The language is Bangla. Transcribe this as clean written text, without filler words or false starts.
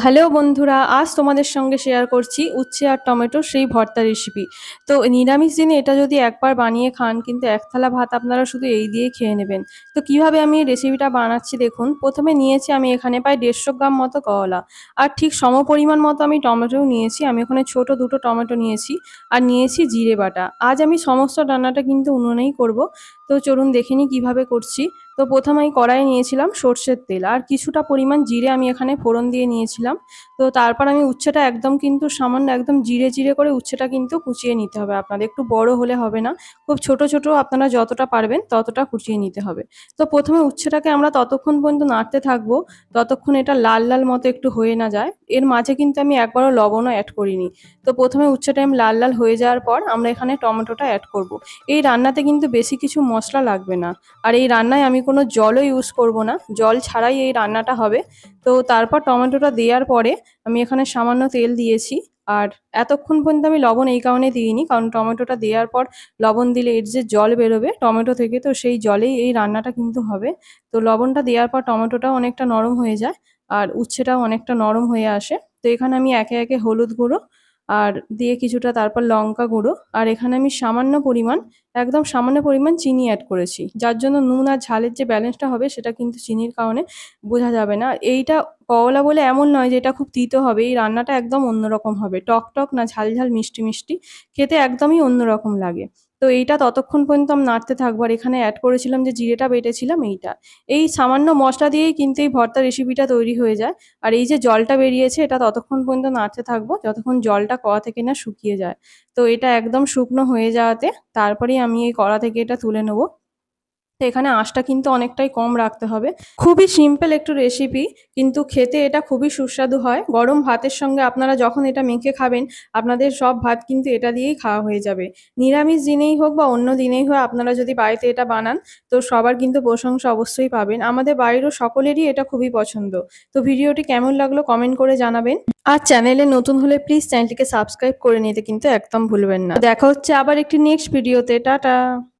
হ্যালো বন্ধুরা, আজ তোমাদের সঙ্গে শেয়ার করছি উচ্ছে আর টমেটো সেই ভর্তা রেসিপি। তো নিরামিষ দিনে এটা যদি একবার বানিয়ে খান কিন্তু এক থালা ভাত আপনারা শুধু এই দিয়ে খেয়ে নেবেন। তো কিভাবে আমি এই রেসিপিটা বানাচ্ছি দেখুন। প্রথমে নিয়েছি আমি এখানে প্রায় 150 গ্রাম মতো করলা, আর ঠিক সমপরিমাণ মতো আমি টমেটোও নিয়েছি। আমি ওখানে ছোট দুটো টমেটো নিয়েছি, আর নিয়েছি জিরে বাটা। আজ আমি সমস্ত রান্নাটা কিন্তু উনুনেই করব। তো চলুন দেখে নিই কীভাবে করছি। তো প্রথমে আমি কড়াইয়ে নিয়েছিলাম সর্ষের তেল, আর কিছুটা পরিমাণ জিরে আমি এখানে ফোড়ন দিয়ে নিয়েছিলাম। তো তারপর আমি উচ্ছেটা একদম কিন্তু সামান্য একদম জিরে জিরে করে উচ্ছেটা কিন্তু কুচিয়ে নিতে হবে আপনাদের। একটু বড় হলে হবে না, খুব ছোট ছোট আপনারা যতটা পারবেন ততটা কুচিয়ে নিতে হবে। তো প্রথমে উচ্ছেটাকে আমরা ততক্ষণ পর্যন্ত নাড়তে থাকবো ততক্ষণ এটা লাল লাল মতো একটু হয়ে না যায়। এর মাঝে কিন্তু আমি একবারও লবণও অ্যাড করিনি। তো প্রথমে উচ্ছেটা আমি লাল লাল হয়ে যাওয়ার পর আমরা এখানে টমেটোটা অ্যাড করব। এই রান্নাতে কিন্তু বেশি কিছু মশলা লাগবে না, আর এই রান্নায় আমি কোনো জলও ইউজ করব না, জল ছাড়াই এই রান্নাটা হবে। তো তারপর টমেটোটা দেওয়ার পরে আমি এখানে সামান্য তেল দিয়েছি। আর এতক্ষণ পর্যন্ত আমি লবণ এই কারণে দিইনি, কারণ টমেটোটা দেওয়ার পর লবণ দিলে এর যে জল বেরোবে টমেটো থেকে, তো সেই জলেই এই রান্নাটা কিন্তু হবে। তো লবণটা দেওয়ার পর টমেটোটাও অনেকটা নরম হয়ে যায়, আর উচ্ছেটাও অনেকটা নরম হয়ে আসে। তো এখানে আমি একে একে হলুদ গুঁড়ো আর দিয়ে কিছুটা, তারপর লঙ্কা গুঁড়ো, আর এখানে আমি সামান্য পরিমাণ, একদম সামান্য পরিমাণ চিনি অ্যাড করেছি, যার জন্য নুন আর ঝালের যে ব্যালেন্সটা হবে সেটা কিন্তু চিনির কারণে বোঝা যাবে না। এইটা করলা বলে এমন নয় যে এটা খুব তিতো হবে, এই রান্নাটা একদম অন্যরকম হবে, টক টক না ঝাল ঝাল মিষ্টি মিষ্টি, খেতে একদমই অন্যরকম লাগে। তো এইটা ততক্ষণ পর্যন্ত আমি নাড়তে থাকবো। আর এখানে অ্যাড করেছিলাম যে জিরেটা বেটেছিলাম এইটা, এই সামান্য মশলা দিয়েই কিন্তু এই ভর্তা রেসিপিটা তৈরি হয়ে যায়। আর এই যে জলটা বেরিয়েছে এটা ততক্ষণ পর্যন্ত নাড়তে থাকবো যতক্ষণ জলটা কড়া থেকে না শুকিয়ে যায়। তো এটা একদম শুকনো হয়ে যাওয়াতে তারপরেই আমি এই কড়া থেকে এটা তুলে নেবো। তো এখানে আঁচটা কিন্তু অনেকটাই কম রাখতে হবে। খুবই সিম্পল একটু রেসিপি, কিন্তু খেতে এটা খুবই সুস্বাদু হয়। গরম ভাতের সঙ্গে আপনারা যখন এটা মেখে খাবেন আপনাদের সব ভাত কিন্তু এটা দিয়েই খাওয়া হয়ে যাবে। নিরামিষ দিনেই হোক বা অন্য দিনেই হোক আপনারা যদি বাড়িতে এটা বানান তো সবার কিন্তু প্রশংসা অবশ্যই পাবেন। আমাদের বাড়িরও সকলেরই এটা খুবই পছন্দ। তো ভিডিওটি কেমন লাগলো কমেন্ট করে জানাবেন। আর চ্যানেলে নতুন হলে প্লিজ চ্যানেলটিকে সাবস্ক্রাইব করে নিতে কিন্তু একদম ভুলবেন না। দেখা হচ্ছে আবার একটি নেক্সট ভিডিওতে। টাটা।